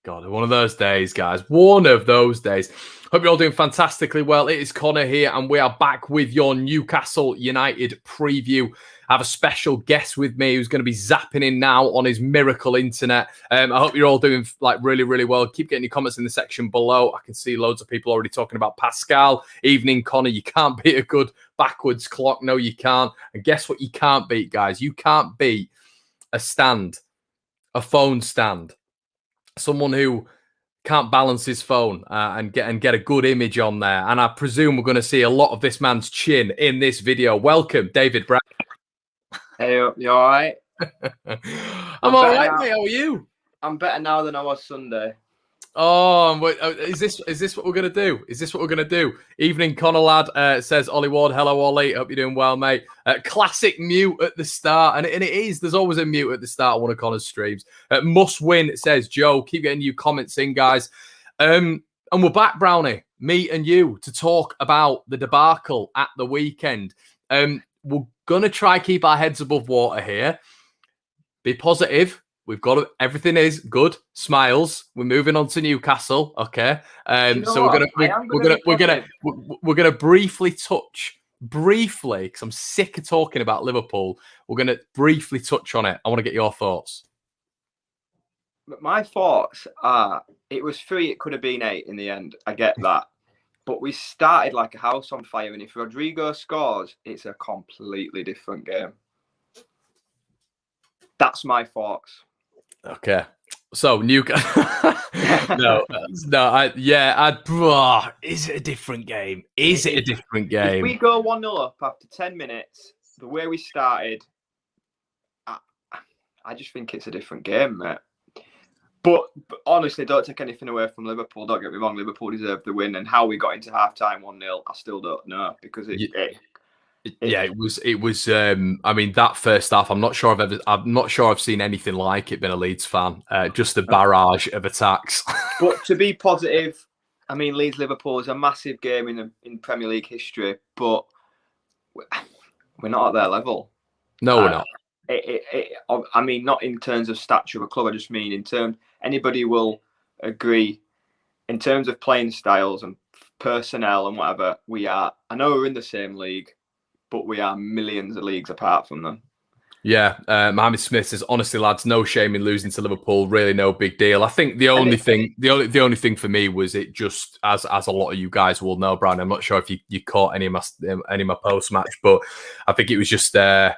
God, one of those days, guys. One of those days. Hope you're all doing fantastically well. It is Connor here, and we are back with your Newcastle United preview. I have a special guest with me who's going to be zapping in now on his miracle internet. I hope you're all doing really, really well. Keep getting your comments in the section below. I can see loads of people already talking about Pascal. Evening, Connor. You can't beat a good backwards clock. No, you can't. And guess what you can't beat, guys? You can't beat a stand, a phone stand. Someone who can't balance his phone and get a good image on there. And I presume we're going to see a lot of this man's chin in this video. Welcome, David Brown. Hey, you all right? I'm all right, mate. How are you? I'm better now than I was Sunday. Oh, is this what we're going to do? Is this what we're going to do? Evening, Connor lad, says Ollie Ward. Hello, Ollie. Hope you're doing well, mate. Classic mute at the start. And it is. There's always a mute at the start of one of Connor's streams. Must win, says Joe. Keep getting your comments in, guys. And we're back, Brownie, me and you, to talk about the debacle at the weekend. We're going to try keep our heads above water here. Be positive. We've got to, everything is good. Smiles. We're moving on to Newcastle. Okay. So we're gonna briefly touch, because I'm sick of talking about Liverpool. We're gonna briefly touch on it. I want to get your thoughts. My thoughts are: it was 3. It could have been 8 in the end. I get that, but we started like a house on fire. And if Rodrigo scores, it's a completely different game. That's my thoughts. Okay, so Newcastle. Is it a different game? Is it a different game? If we go 1-0 up after 10 minutes, the way we started, I just think it's a different game, mate. But honestly, don't take anything away from Liverpool. Don't get me wrong, Liverpool deserved the win, and how we got into half-time 1-0, I still don't know, because it was. I mean, that first half, I'm not sure I've seen anything like it. Been a Leeds fan, just a barrage of attacks. But to be positive, I mean, Leeds Liverpool is a massive game in Premier League history, but we're not at their level. No, we're not. I mean, not in terms of stature of a club. I just mean in terms. Anybody will agree in terms of playing styles and personnel and whatever. We are. I know we're in the same league, but we are millions of leagues apart from them. Yeah, Mohammed Smith says, honestly, lads, no shame in losing to Liverpool. Really, no big deal. I think the only thing for me was it just, as a lot of you guys will know, Brian. I'm not sure if you caught any of my post match, but I think it was just some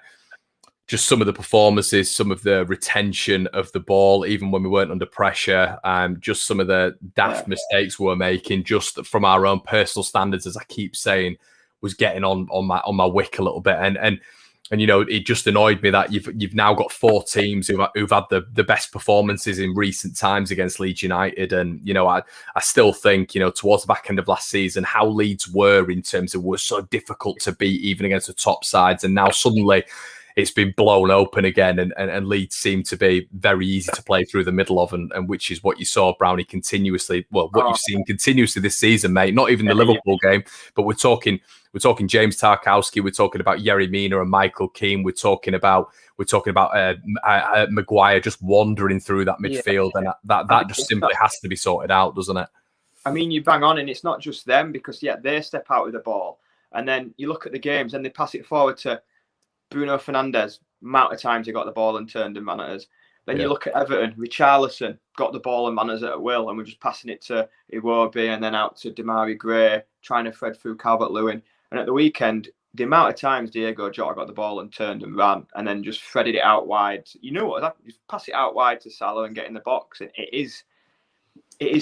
of the performances, some of the retention of the ball, even when we weren't under pressure, just some of the daft mistakes we were making, just from our own personal standards, as I keep saying, was getting on my wick a little bit, and you know, it just annoyed me that you've now got 4 teams who've had the best performances in recent times against Leeds United, and you know, I still think, you know, towards the back end of last season, how Leeds were in terms of were so difficult to beat even against the top sides, and now suddenly it's been blown open again, and Leeds seem to be very easy to play through the middle of, and which is what you saw Brownie continuously. Well, what you've seen continuously this season, mate. Not even the Liverpool game, but we're talking James Tarkowski, we're talking about Yerry Mina and Michael Keane, we're talking about Maguire just wandering through that midfield, and that just simply has to be sorted out, doesn't it? I mean, you bang on, and it's not just them, because they step out with the ball, and then you look at the games and they pass it forward to Bruno Fernandes, amount of times he got the ball and turned and ran at us. Then you look at Everton, Richarlison got the ball and ran us at will, and we're just passing it to Iwobi and then out to Demarai Gray, trying to thread through Calvert-Lewin. And at the weekend, the amount of times Diego Jota got the ball and turned and ran, and then just threaded it out wide. You know what? Just pass it out wide to Salah and get in the box. It is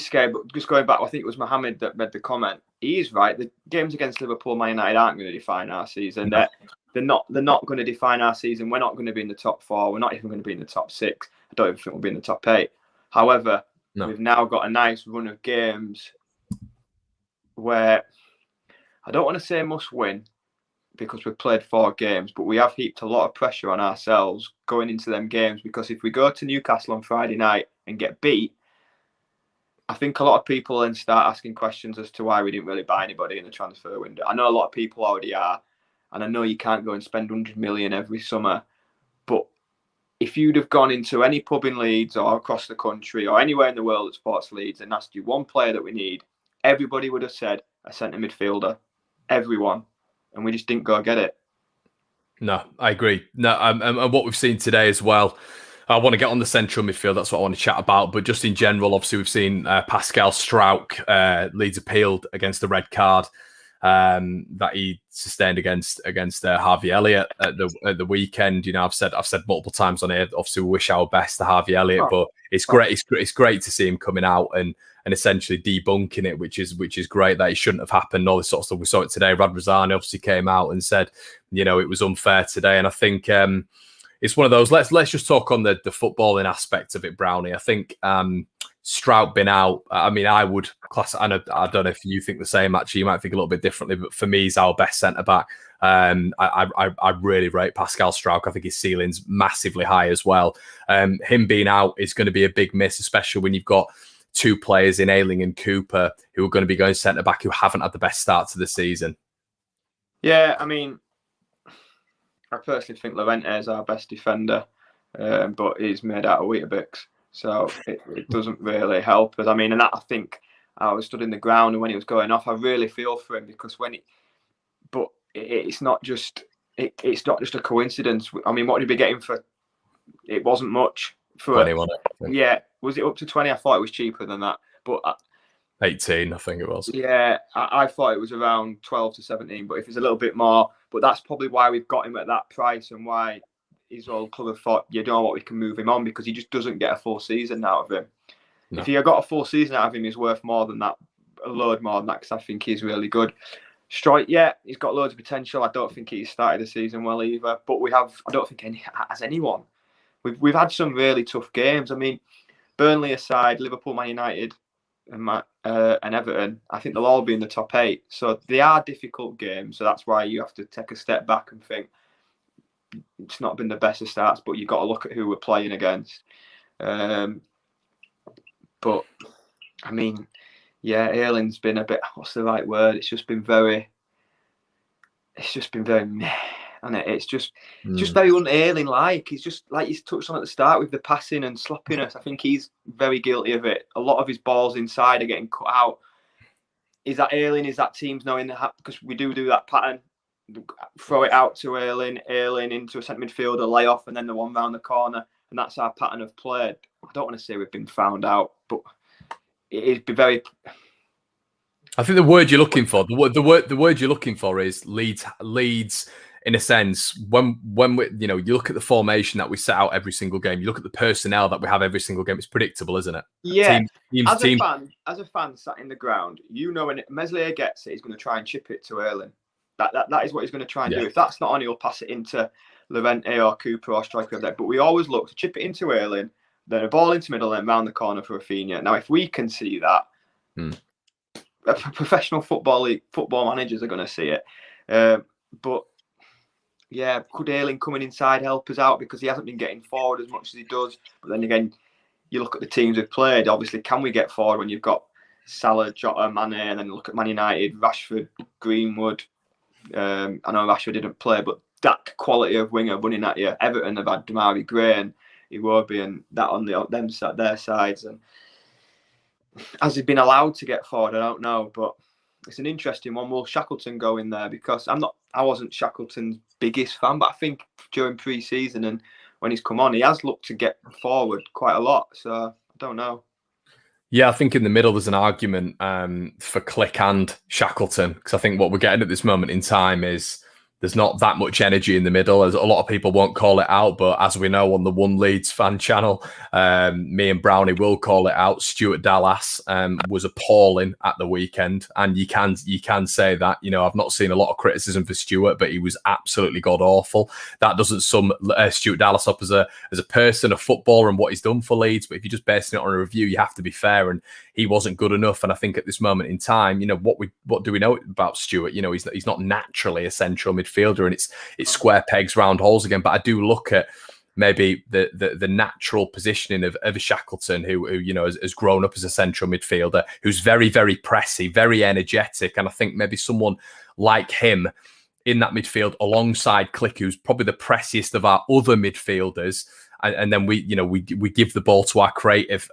scary. But just going back, I think it was Mohammed that read the comment. He is right. The games against Liverpool, Man United aren't going to define our season. No. They're not going to define our season. We're not going to be in the top 4. We're not even going to be in the top 6. I don't even think we'll be in the top 8. However, we've now got a nice run of games where I don't want to say must win, because we've played 4 games, but we have heaped a lot of pressure on ourselves going into them games, because if we go to Newcastle on Friday night and get beat, I think a lot of people then start asking questions as to why we didn't really buy anybody in the transfer window. I know a lot of people already are, and I know you can't go and spend 100 million every summer, but if you'd have gone into any pub in Leeds or across the country or anywhere in the world that supports Leeds and asked you one player that we need, everybody would have said a centre midfielder. Everyone. And we just didn't go get it. No, I agree. No, and what we've seen today as well, I want to get on the central midfield. That's what I want to chat about. But just in general, obviously, we've seen Pascal Struijk, Leeds appealed against the red card that he sustained against Harvey Elliott at the weekend. You know, I've said multiple times on here. Obviously, we wish our best to Harvey Elliott, but it's great. It's great to see him coming out and essentially debunking it, which is great, that it shouldn't have happened. All this sort of stuff. We saw it today. Radrizzani obviously came out and said, you know, it was unfair today, and I think it's one of those. Let's just talk on the footballing aspect of it, Brownie. I think Stroud been out. I mean, I would class. I don't know if you think the same. Actually, you might think a little bit differently, but for me, he's our best centre back. I really rate Pascal Struijk. I think his ceiling's massively high as well. Him being out is going to be a big miss, especially when you've got two players in Ayling and Cooper who are going to be going centre back who haven't had the best start to the season. Yeah, I mean, I personally think Llorente is our best defender, but he's made out of Weetabix, so it doesn't really help us. I mean, and that, I think I was stood in the ground, and when he was going off, I really feel for him, because it's not just a coincidence. I mean, what did he be getting for? It wasn't much for 21. Yeah, was it up to 20? I thought it was cheaper than that, but 18, I think it was. Yeah, I thought it was around 12 to 17, but if it's a little bit more, but that's probably why we've got him at that price, and why his old club have thought, you know what, we can move him on, because he just doesn't get a full season out of him. No. If he had got a full season out of him, he's worth more than that, a load more than that, because I think he's really good. Struijk, yeah, he's got loads of potential. I don't think he started the season well either, but I don't think has anyone. We've had some really tough games. I mean, Burnley aside, Liverpool, Man United, and Everton, I think they'll all be in the top 8. So they are difficult games. So that's why you have to take a step back and think it's not been the best of starts, but you've got to look at who we're playing against. But I mean, yeah, Ayling's been a bit, what's the right word? It's just been very meh. And it's just very un-Ayling-like. He's just, like you touched on at the start with the passing and sloppiness. I think he's very guilty of it. A lot of his balls inside are getting cut out. Is that Ayling? Is that teams knowing that? Because we do that pattern. Throw it out to Ayling into a centre midfielder, lay off, and then the one round the corner. And that's our pattern of play. I don't want to say we've been found out, but it'd be very... I think the word you're looking for, the word you're looking for is Leeds. In a sense, when we, you know, you look at the formation that we set out every single game, you look at the personnel that we have every single game, it's predictable, isn't it? Yeah. As a fan sat in the ground, you know, when Meslier gets it, he's going to try and chip it to Ayling. That is what he's going to try and do. If that's not on, he'll pass it into Llorente or Cooper or Striker. But we always look to chip it into Ayling, then a ball into middle, then round the corner for Rafinha. Now, if we can see that, professional football managers are going to see it. But yeah, could Ayling coming inside help us out, because he hasn't been getting forward as much as he does? But then again, you look at the teams we've played. Obviously, can we get forward when you've got Salah, Jota, Mane, and then look at Man United, Rashford, Greenwood. I know Rashford didn't play, but that quality of winger running at you. Everton have had Damari Gray and Iwobi and that on their sides. And has he been allowed to get forward? I don't know, but it's an interesting one. Will Shackleton go in there? Because I wasn't Shackleton's biggest fan, but I think during pre-season and when he's come on, he has looked to get forward quite a lot. So I don't know. Yeah, I think in the middle there's an argument for Click and Shackleton, because I think what we're getting at this moment in time is there's not that much energy in the middle. As a lot of people won't call it out, but as we know on the One Leeds fan channel, me and Brownie will call it out. Stuart Dallas was appalling at the weekend, and you can say that. You know, I've not seen a lot of criticism for Stuart, but he was absolutely god awful. That doesn't sum Stuart Dallas up as a person, a footballer, and what he's done for Leeds. But if you're just basing it on a review, you have to be fair, and he wasn't good enough. And I think at this moment in time, you know, what do we know about Stuart? You know, he's not naturally a central midfielder, and it's square pegs, round holes again. But I do look at maybe the natural positioning of a Shackleton, who you know has grown up as a central midfielder, who's very, very pressy, very energetic, and I think maybe someone like him in that midfield alongside Click, who's probably the pressiest of our other midfielders. And then we give the ball to our creative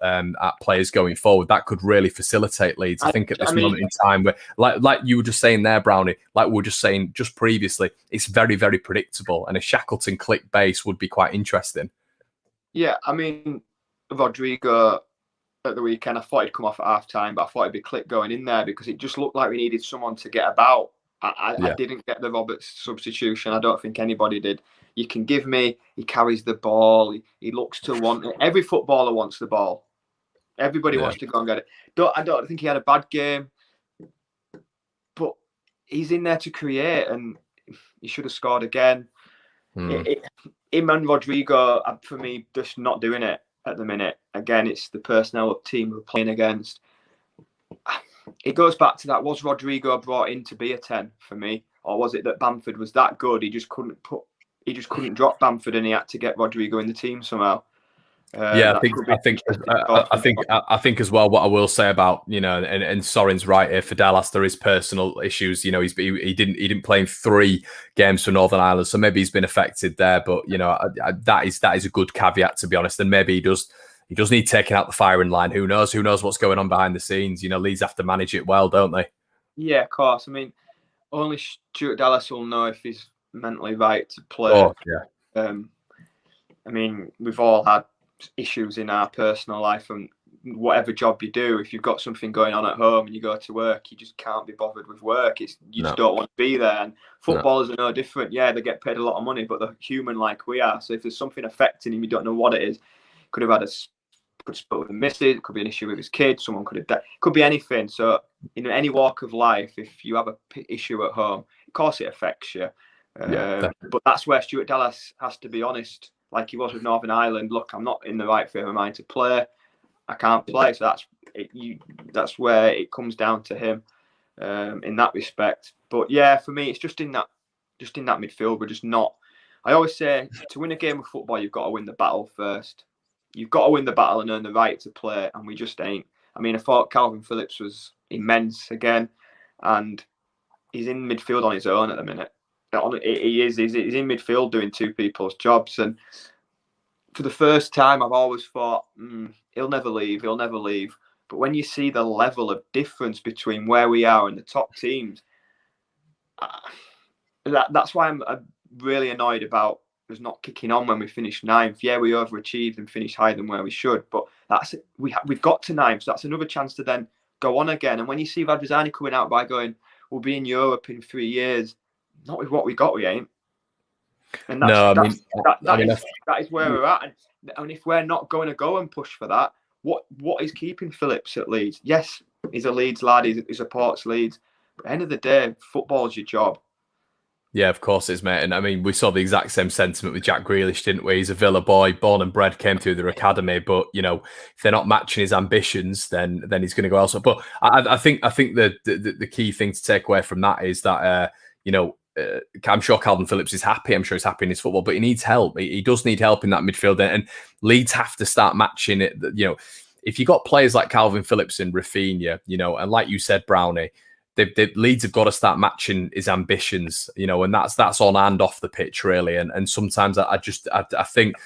players going forward. That could really facilitate Leeds. I think at this moment in time, where like you were just saying there, Brownie, like we were just saying just previously, it's very, very predictable, and a Shackleton Click base would be quite interesting. Yeah, I mean, Rodrigo at the weekend, I thought he'd come off at half time, but I thought it'd be Click going in there because it just looked like we needed someone to get about. I didn't get the Roberts substitution. I don't think anybody did. You can give me, he carries the ball. He looks to want it. Every footballer wants the ball. Everybody wants to go and get it. I don't think he had a bad game, but he's in there to create, and he should have scored again. Him and Rodrigo, for me, just not doing it at the minute. Again, it's the personnel team we're playing against. It goes back to that. Was Rodrigo brought in to be a 10 for me? Or was it that Bamford was that good? He just couldn't drop Bamford, and he had to get Rodrigo in the team somehow. I think as well. What I will say about, and Soren's right here for Dallas, there is personal issues. He didn't play in 3 games for Northern Ireland, so maybe he's been affected there. But that is a good caveat, to be honest. And maybe he does need taking out the firing line. Who knows? Who knows what's going on behind the scenes? Leeds have to manage it well, don't they? Yeah, of course. I mean, only Stuart Dallas will know if he's mentally right to play. Oh, yeah. I mean, we've all had issues in our personal life, and whatever job you do, if you've got something going on at home and you go to work, you just can't be bothered with work. Just don't want to be there. And footballers are no different. Yeah, they get paid a lot of money, but they're human like we are. So if there's something affecting him, you don't know what it is. Could have had could split with a missus, it could be an issue with his kids, someone could have died, could be anything. So in any walk of life, if you have a issue at home, of course it affects you. But that's where Stuart Dallas has to be honest, like he was with Northern Ireland. Look, I'm not in the right frame of mind to play. I can't play. So that's where it comes down to him in that respect. But yeah, for me, it's just in that midfield. We're just not. I always say, to win a game of football, you've got to win the battle first. You've got to win the battle and earn the right to play, and we just ain't. I mean, I thought Calvin Phillips was immense again, and he's in midfield on his own at the minute. He's in midfield doing 2 people's jobs, and for the first time, I've always thought, he'll never leave. But when you see the level of difference between where we are and the top teams, that's why I'm really annoyed about us not kicking on when we finished 9th. Yeah, we overachieved and finished higher than where we should, but we've got to 9th, so that's another chance to then go on again. And when you see Radrizzani coming out by going, we'll be in Europe in 3 years, not with what we got, we ain't. And that is where we're at. And if we're not going to go and push for that, what is keeping Phillips at Leeds? Yes, he's a Leeds lad, he supports Leeds, but at the end of the day, football's your job. Yeah, of course it is, mate. And I mean, we saw the exact same sentiment with Jack Grealish, didn't we? He's a Villa boy, born and bred, came through their academy. But if they're not matching his ambitions, then he's going to go elsewhere. But I think the key thing to take away from that is that I'm sure Calvin Phillips is happy. I'm sure he's happy in his football, but he needs help. He does need help in that midfield, and Leeds have to start matching it. If you got players like Calvin Phillips and Rafinha, and like you said, Brownie. Leeds have got to start matching his ambitions, and that's on and off the pitch, really. And sometimes I think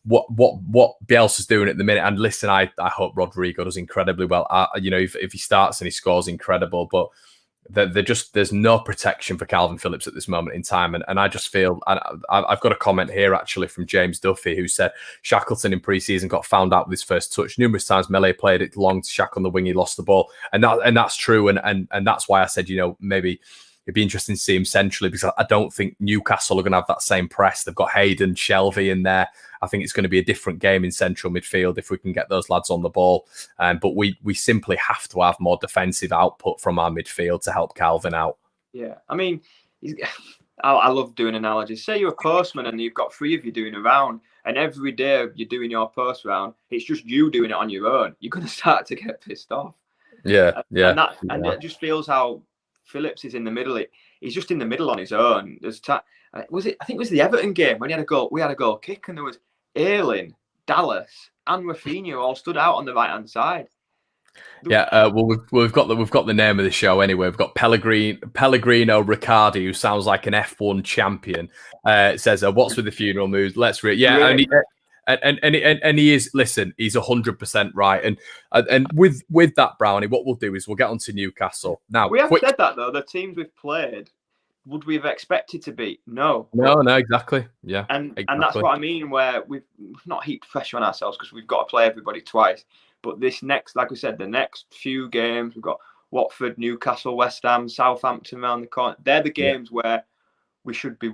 what Bielsa's doing at the minute. And listen, I hope Rodrigo does incredibly well. If he starts and he scores, incredible. But there's no protection for Calvin Phillips at this moment in time, and I just feel, and I've got a comment here actually from James Duffy, who said Shackleton in pre-season got found out with his first touch numerous times. Melee played it long to Shack on the wing, he lost the ball, and that's true, and that's why I said maybe it'd be interesting to see him centrally, because I don't think Newcastle are going to have that same press. They've got Hayden, Shelvey in there. I think it's going to be a different game in central midfield if we can get those lads on the ball. But we simply have to have more defensive output from our midfield to help Calvin out. Yeah, I mean, I love doing analogies. Say you're a postman and you've got 3 of you doing a round, and every day you're doing your post round, it's just you doing it on your own. You're going to start to get pissed off. Yeah. And it just feels how Phillips is in the middle. He's just in the middle on his own. I think it was the Everton game when he had a goal. We had a goal kick, and there was Ayling, Dallas, and Rafinha all stood out on the right hand side. Yeah, well, we've got the name of the show anyway. We've got Pellegrino Riccardi, who sounds like an F1 champion. Says, "What's with the funeral mood? Let's read." Yeah, Really? and he is. Listen, he's 100% right. And with that, Brownie, what we'll do is we'll get on to Newcastle now. We have said that though. The teams we've played, would we have expected to beat? No. No, exactly. Yeah, and exactly. that's what I mean. Where we've not heaped pressure on ourselves because we've got to play everybody twice. But this next, like we said, the next few games, we've got Watford, Newcastle, West Ham, Southampton around the corner. They're the games where we should be.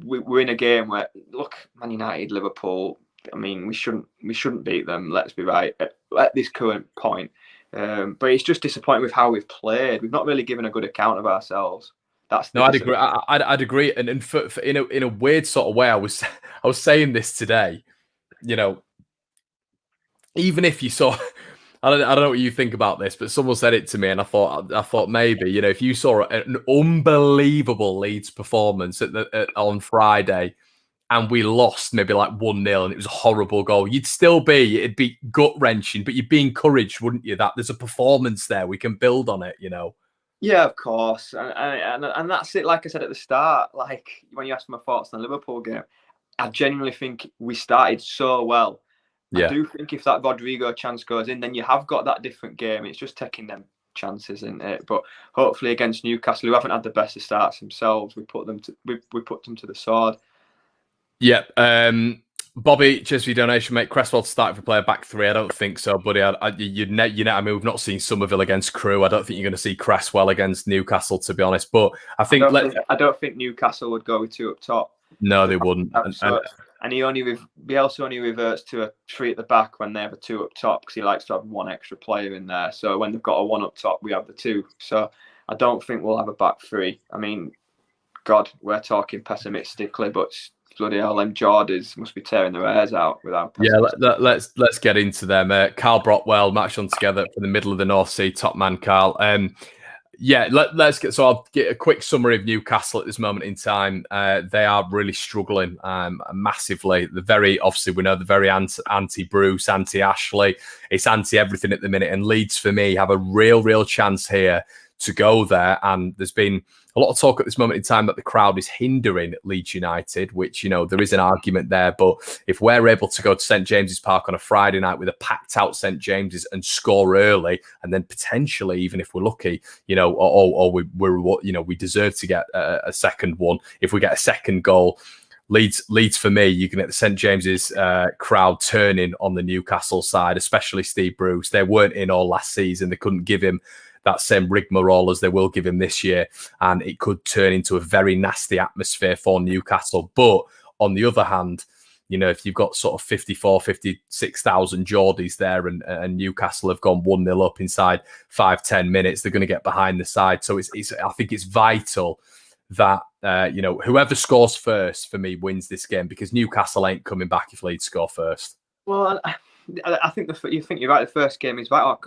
We're in a game where, look, Man United, Liverpool. I mean, we shouldn't beat them. Let's be right at this current point. But it's just disappointing with how we've played. We've not really given a good account of ourselves. I'd agree. I'd agree. And in a weird sort of way, I was saying this today. You know, even if you saw, I don't know what you think about this, but someone said it to me, and I thought maybe, you know, if you saw an unbelievable Leeds performance on Friday, and we lost maybe like 1-0, and it was a horrible goal, it'd be gut wrenching, but you'd be encouraged, wouldn't you? That there's a performance there, we can build on it, you know. Yeah, of course, and that's it. Like I said at the start, like when you asked my thoughts on the Liverpool game, I genuinely think we started so well. Yeah. I do think if that Rodrigo chance goes in, then you have got that different game. It's just taking them chances, isn't it? But hopefully against Newcastle, who haven't had the best of starts themselves, we put them to the sword. Yeah. Bobby, cheers for your donation, mate. Cresswell to start if we play a back three. I don't think so, buddy. I mean, we've not seen Somerville against Crewe. I don't think you're going to see Cresswell against Newcastle, to be honest. But I don't think Newcastle would go with two up top. No, they wouldn't. And Bielsa only reverts to a three at the back when they have a two up top because he likes to have one extra player in there. So when they've got a one up top, we have the two. So I don't think we'll have a back three. I mean, God, we're talking pessimistically, but bloody hell, them Geordies must be tearing their hairs out without. Yeah, let's get into them. Carl Brockwell matched on together for the middle of the North Sea. Top man, Carl. Yeah, let's get. So I'll get a quick summary of Newcastle at this moment in time. They are really struggling massively. Obviously we know they're very anti Bruce, anti Ashley. It's anti everything at the minute. And Leeds, for me, have a real chance here to go there. And there's been a lot of talk at this moment in time that the crowd is hindering Leeds United, which, you know, there is an argument there. But if we're able to go to St James's Park on a Friday night with a packed out St James's and score early, and then potentially, even if we're lucky, you know, or we deserve to get a second one. If we get a second goal, Leeds for me, you can get the St James's crowd turning on the Newcastle side, especially Steve Bruce. They weren't in all last season. They couldn't give him that same rigmarole as they will give him this year, and it could turn into a very nasty atmosphere for Newcastle. But on the other hand, you know, if you've got sort of 54, 56,000 Geordies there and Newcastle have gone 1-0 up inside 5-10 minutes, they're going to get behind the side. So I think it's vital that, you know, whoever scores first for me wins this game, because Newcastle ain't coming back if Leeds score first. Well, I think you're right. The first game is vital.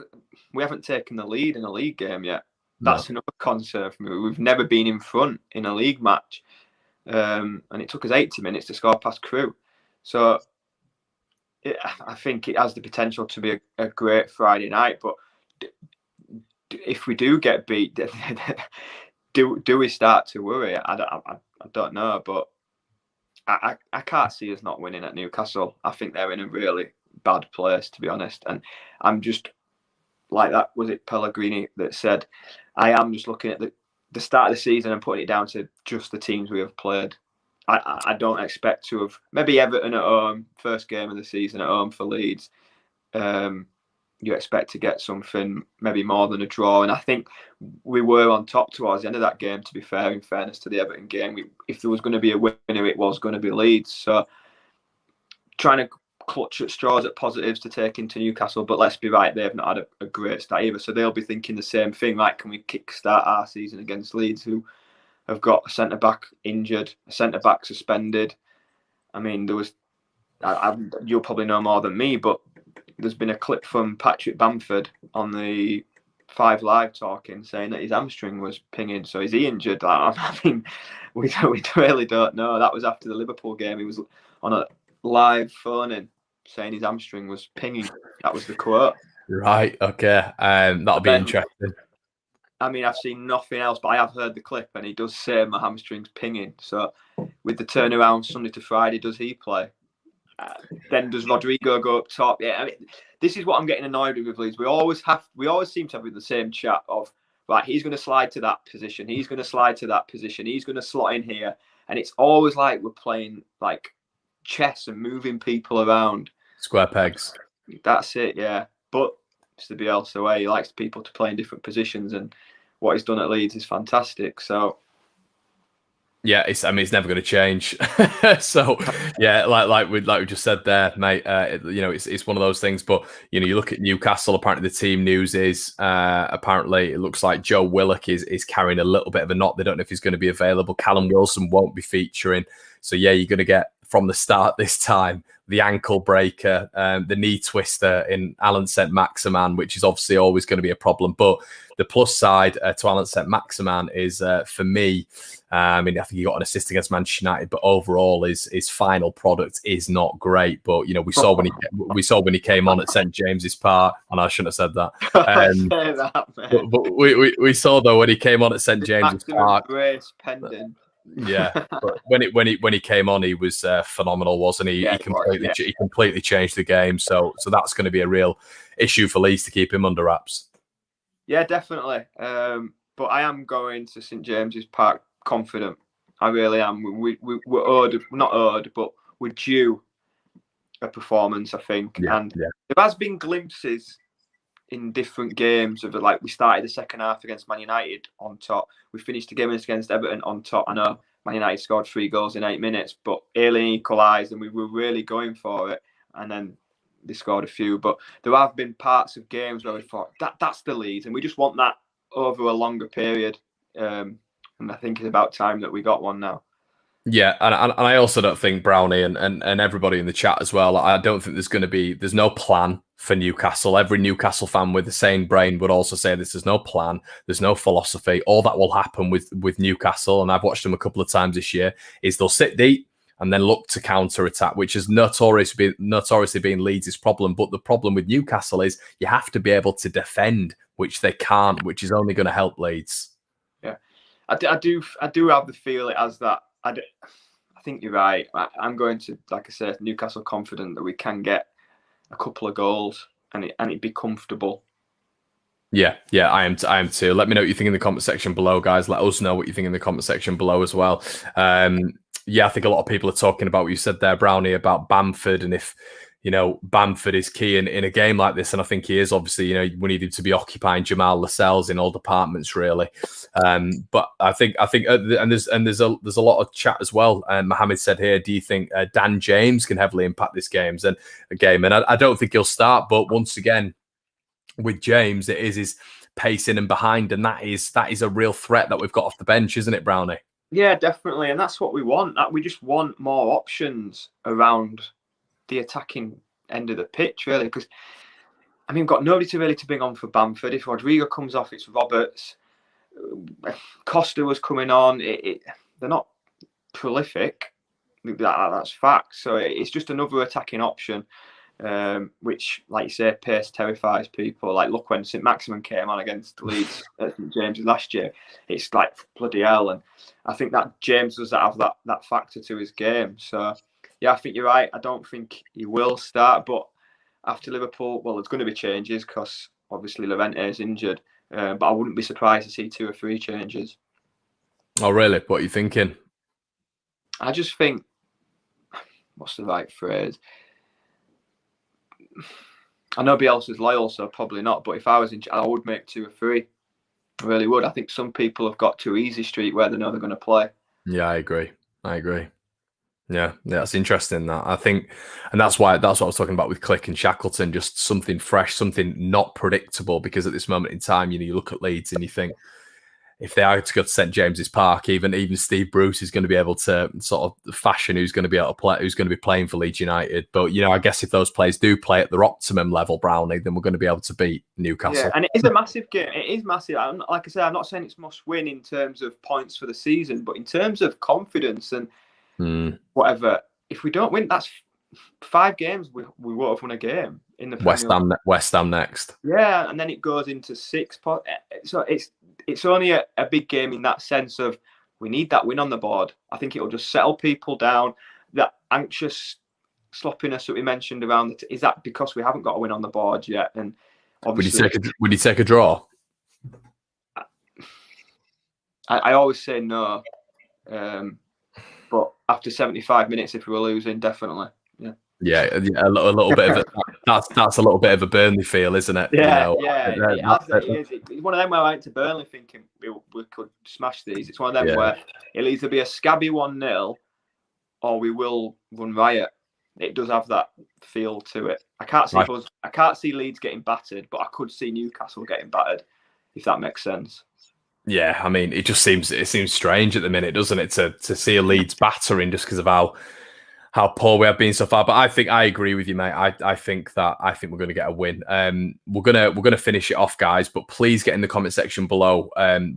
We haven't taken the lead in a league game yet. That's another concern for me. We've never been in front in a league match, and it took us 80 minutes to score past Crewe. So I think it has the potential to be a great Friday night. But if we do get beat, do we start to worry? I don't know, but I can't see us not winning at Newcastle. I think they're in a really bad place, to be honest. And I'm just like that. Was it Pellegrini that said, I am just looking at the start of the season and putting it down to just the teams we have played. I don't expect to have, maybe Everton at home, first game of the season at home for Leeds. You expect to get something, maybe more than a draw. And I think we were on top towards the end of that game, to be fair, in fairness to the Everton game. If there was going to be a winner, it was going to be Leeds. So trying to clutch at straws at positives to take into Newcastle, but let's be right, they've not had a great start either. So they'll be thinking the same thing, like, can we kickstart our season against Leeds, who have got a centre-back injured, a centre-back suspended. I mean, there was, you'll probably know more than me, but there's been a clip from Patrick Bamford on the 5 Live talking, saying that his hamstring was pinging. So is he injured? I mean, we really don't know. That was after the Liverpool game. He was on a live phone-in saying his hamstring was pinging. That was the quote. Right. Okay. That'll But be then, interesting. I mean, I've seen nothing else, but I have heard the clip, and he does say my hamstring's pinging. So, with the turnaround Sunday to Friday, does he play? Then does Rodrigo go up top? Yeah, I mean, this is what I'm getting annoyed with Leeds. We always seem to have the same chat of, right, he's going to slide to that position, he's going to slide to that position, he's going to slot in here, and it's always like we're playing like chess and moving people around. Square pegs. That's it, yeah. But Mr. Bielsa way, he likes people to play in different positions, and what he's done at Leeds is fantastic. So yeah, it's never going to change. So yeah, like we just said there, mate. It's one of those things. But you look at Newcastle. Apparently, the team news is apparently it looks like Joe Willock is carrying a little bit of a knot. They don't know if he's going to be available. Callum Wilson won't be featuring. So yeah, you're going to get from the start this time the ankle breaker, the knee twister in Alan St. Maximan, which is obviously always going to be a problem. But the plus side to Alan St. Maximan is for me. I think he got an assist against Manchester United, but overall his final product is not great. But we saw when he came on at St James's Park, and I shouldn't have said that. say that, man. But we saw though when he came on at St James's Park, grace pending. Yeah, but when he came on, he was phenomenal, wasn't he? Yeah, he completely changed the game. So that's going to be a real issue for Leeds to keep him under wraps. Yeah, definitely. But I am going to St James's Park confident. I really am. We're not owed, but we're due a performance, I think. And there has been glimpses in different games of like we started the second half against Man United on top. We finished the game against Everton on top. I know Man United scored 3 goals in 8 minutes, but Ailing equalised and we were really going for it. And then they scored a few. But there have been parts of games where we thought that's the lead, and we just want that over a longer period. And I think it's about time that we got one now. Yeah, and I also don't think Brownie and everybody in the chat as well, I don't think there's no plan for Newcastle. Every Newcastle fan with a sane brain would also say there's no plan, there's no philosophy. All that will happen with Newcastle, and I've watched them a couple of times this year, is they'll sit deep and then look to counter-attack, which is notoriously been Leeds' problem. But the problem with Newcastle is you have to be able to defend, which they can't, which is only going to help Leeds. Yeah, I do have the feel it as that. I think you're right. I'm going to, like I said, Newcastle confident that we can get a couple of goals and it'd be comfortable. Yeah, I am too. Let me know what you think in the comment section below, guys. Let us know what you think in the comment section below as well. Yeah, I think a lot of people are talking about what you said there, Brownie, about Bamford, and if Bamford is key in a game like this, and I think he is. Obviously, we need him to be occupying Jamal Lascelles in all departments, really. But I think, and there's a lot of chat as well. Mohammed said here, do you think Dan James can heavily impact this game? And I don't think he'll start, but once again, with James, it is his pacing and behind, and that is a real threat that we've got off the bench, isn't it, Brownie? Yeah, definitely, and that's what we want. We just want more options around the attacking end of the pitch, really, because we've got nobody to bring on for Bamford. If Rodrigo comes off, it's Roberts. Costa was coming on. They're not prolific. That's fact. So it's just another attacking option, which, like you say, pace terrifies people. Like, look, when St Maximin came on against Leeds at St James's last year, it's like bloody hell. And I think that James does have that factor to his game. So yeah, I think you're right. I don't think he will start, but after Liverpool, well, there's going to be changes because obviously Llorente is injured. But I wouldn't be surprised to see 2 or 3 changes. Oh, really? What are you thinking? I just think, what's the right phrase? I know Bielsa's loyal, so probably not. But if I was I would make 2 or 3. I really would. I think some people have got too easy street where they know they're going to play. Yeah, I agree. Yeah, that's interesting. That I think, and that's what I was talking about with Click and Shackleton. Just something fresh, something not predictable. Because at this moment in time, you look at Leeds and you think, if they are to go to St James's Park, even Steve Bruce is going to be able to sort of fashion who's going to be able to play, who's going to be playing for Leeds United. But I guess if those players do play at their optimum level, Brownie, then we're going to be able to beat Newcastle. Yeah, and it is a massive game. It is massive. Like I said, I'm not saying it's must win in terms of points for the season, but in terms of confidence and whatever, if we don't win, 5 games we won't have won a game in the West Premier League. West Ham next. Yeah, and then it goes into 6. So it's only a big game in that sense of we need that win on the board. I think it'll just settle people down. That anxious sloppiness that we mentioned around is that because we haven't got a win on the board yet? And obviously, would you take a draw? I always say no, but after 75 minutes, if we were losing, definitely. Yeah, a little bit of it. That's a little bit of a Burnley feel, isn't it? Yeah, it's one of them where I went to Burnley thinking we could smash these. It's one of them where it'll either be a scabby 1-0 or we will run riot. It does have that feel to it. I can't see Leeds getting battered, but I could see Newcastle getting battered, if that makes sense. Yeah, I mean, it seems strange at the minute, doesn't it, to see a Leeds battering just because of how poor we have been so far. But I agree with you, mate. I think we're going to get a win. We're gonna finish it off, guys. But please get in the comment section below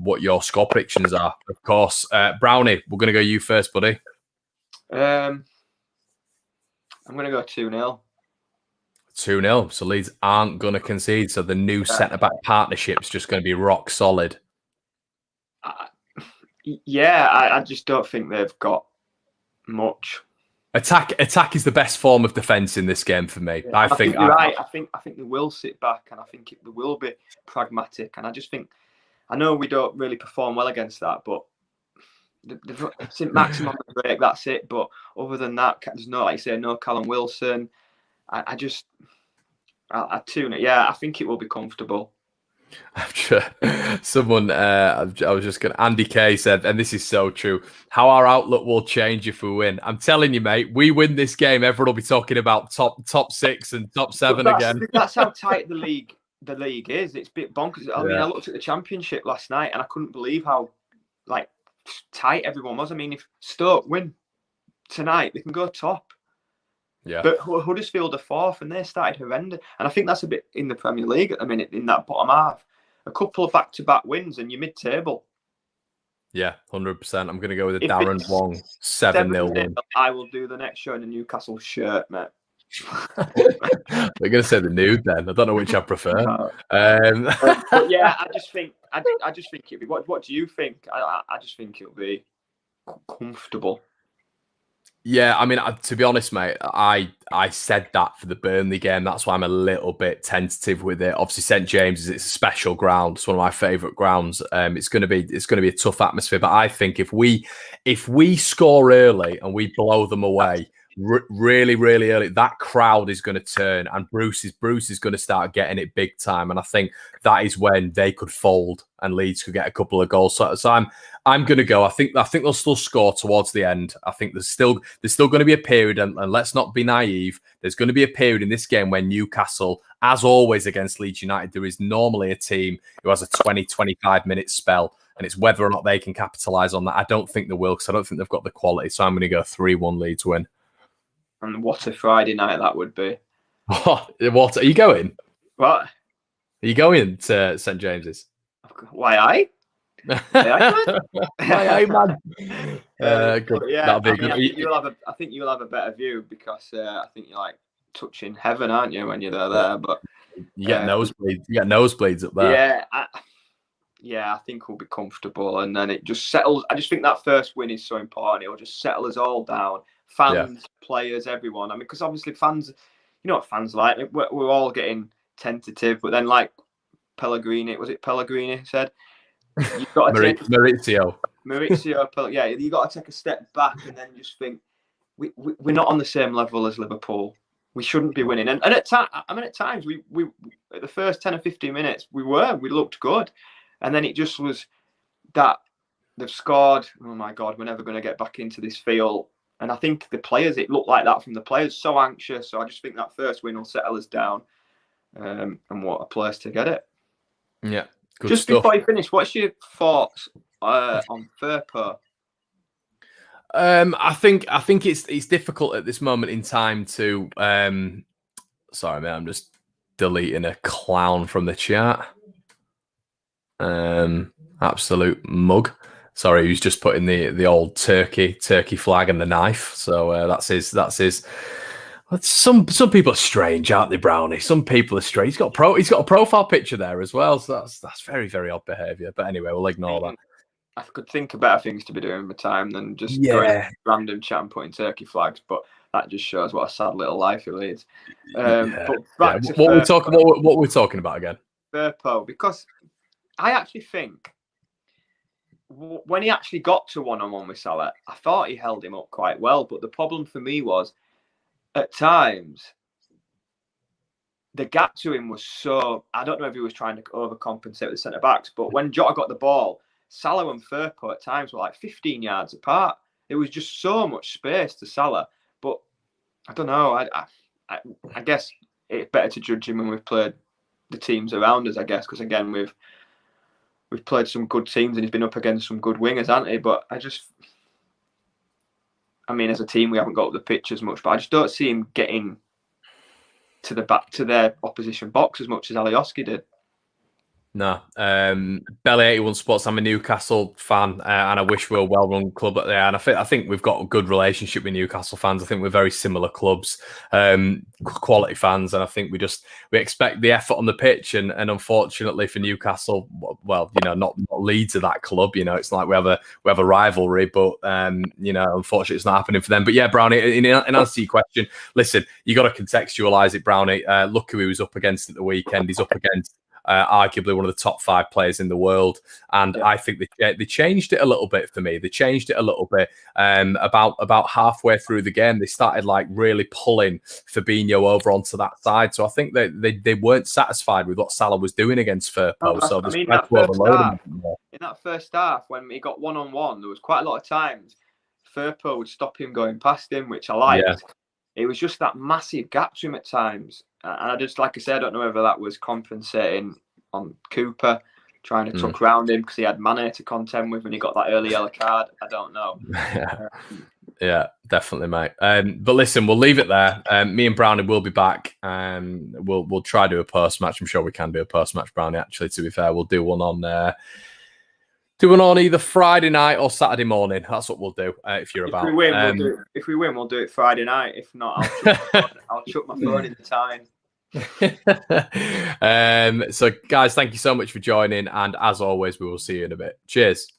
what your score predictions are. Of course, Brownie, we're going to go you first, buddy. I'm going to go 2-0. 2-0. So Leeds aren't going to concede. So the new centre-back partnership's just going to be rock solid. I just don't think they've got much. Attack is the best form of defence in this game for me. Yeah, I think you're right. I think they will sit back, and I think they will be pragmatic. And I just think, I know we don't really perform well against that, but it's maximum break. That's it. But other than that, there's no, like you say, no Callum Wilson. I 2-0. Yeah, I think it will be comfortable. Someone, I was just going to, Andy K said, and this is so true, how our outlook will change if we win. I'm telling you, mate, we win this game, everyone will be talking about top 6 and top 7 again. That's how tight the league is. It's a bit bonkers. I mean, I looked at the Championship last night and I couldn't believe how tight everyone was. I mean, if Stoke win tonight, they can go top. Yeah. But Huddersfield are 4th and they started horrendous. And I think that's a bit in the Premier League at the minute, in that bottom half. A couple of back-to-back wins and you're mid-table. Yeah, 100%. I'm going to go with a Darren Wong 7-0 win. I will do the next show in a Newcastle shirt, mate. They're going to say the nude then. I don't know which I prefer. But yeah, I just think it'll be. What do you think? I just think it'll be comfortable. Yeah, I mean, to be honest, mate, I said that for the Burnley game. That's why I'm a little bit tentative with it. Obviously, St James's, it's a special ground. It's one of my favourite grounds. It's going to be a tough atmosphere. But I think if we score early and we blow them away really, really early, that crowd is going to turn, and Bruce is going to start getting it big time. And I think that is when they could fold and Leeds could get a couple of goals. So I'm going to go. I think they'll still score towards the end. I think there's still going to be a period, and let's not be naive. There's going to be a period in this game when Newcastle, as always against Leeds United, there is normally a team who has a 20-25 minute spell, and it's whether or not they can capitalise on that. I don't think they will, because I don't think they've got the quality. So I'm going to go 3-1 Leeds win. And what a Friday night that would be. What are you going? What? Are you going to St James's? Why I? Why, man? Good. Yeah, I think you'll have a better view because I think you're like touching heaven, aren't you, when you're there? But you get nosebleeds. You get nosebleeds up there. Yeah, I think we'll be comfortable, and then it just settles. I just think that first win is so important. It'll just settle us all down. Fans, players, everyone. I mean, because obviously fans, you know what fans like. We're all getting tentative, but then like Pellegrini said, you've got to Maurizio, yeah, you got to take a step back and then just think we're not on the same level as Liverpool. We shouldn't be winning. And at times we at the first 10 or 15 minutes we looked good, and then it just was that they've scored. Oh my God, we're never going to get back into this field. And I think the players, it looked like that from the players, so anxious. So I just think that first win will settle us down, and what a place to get it. Yeah. Good just stuff. Before you finish, what's your thoughts on Firpo? I think it's difficult at this moment in time to. Sorry, mate, I'm just deleting a clown from the chat. Absolute mug. Sorry, he's just putting the old turkey flag and the knife. So that's his. Some people are strange, aren't they, Brownie? Some people are strange. He's got a profile picture there as well, so that's very, very odd behaviour. But anyway, we'll ignore that. I could think of better things to be doing with my time than just going Yeah. random chat and putting turkey flags. But that just shows what a sad little life he leads. But back to what we're talking about again? Firpo, because I actually think when he actually got to one-on-one with Salah, I thought he held him up quite well. But the problem for me was, at times, the gap to him was so... I don't know if he was trying to overcompensate with the centre-backs, but when Jota got the ball, Salah and Firpo at times were like 15 yards apart. There was just so much space to Salah. But I don't know. I guess it's better to judge him when we've played the teams around us, I guess, because, again, we've played some good teams and he's been up against some good wingers, hasn't he? But I mean, as a team, we haven't got up the pitch as much, but I just don't see him getting to the back to their opposition box as much as Alioski did. No. Belly 81 Sports, I'm a Newcastle fan, and I wish we were a well-run club at there. And I think we've got a good relationship with Newcastle fans. I think we're very similar clubs, quality fans, and I think we expect the effort on the pitch. And unfortunately for Newcastle, well, not Leeds are that club. It's like we have a rivalry, but unfortunately, it's not happening for them. But yeah, Brownie, in answer to your question, listen, you got to contextualise it, Brownie. Look who he was up against at the weekend. He's up against arguably one of the top 5 players in the world, and I think they changed it a little bit for me. They changed it a little bit about halfway through the game. They started like really pulling Fabinho over onto that side. So I think they weren't satisfied with what Salah was doing against Firpo. So in that first half, when he got one-on-one, there was quite a lot of times Firpo would stop him going past him, which I liked. Yeah. It was just that massive gap to him at times. And I just, like I said, I don't know whether that was compensating on Cooper, trying to tuck around him because he had Mane to contend with when he got that early yellow card. I don't know. Yeah, definitely, mate. But listen, we'll leave it there. Me and Brownie will be back. We'll try to do a post-match. I'm sure we can do a post-match, Brownie, actually, to be fair. We'll do one on... either Friday night or Saturday morning. That's what we'll do if you're about. If we win, we'll do it Friday night. If not, I'll chuck my phone in the time. So, guys, thank you so much for joining. And as always, we will see you in a bit. Cheers.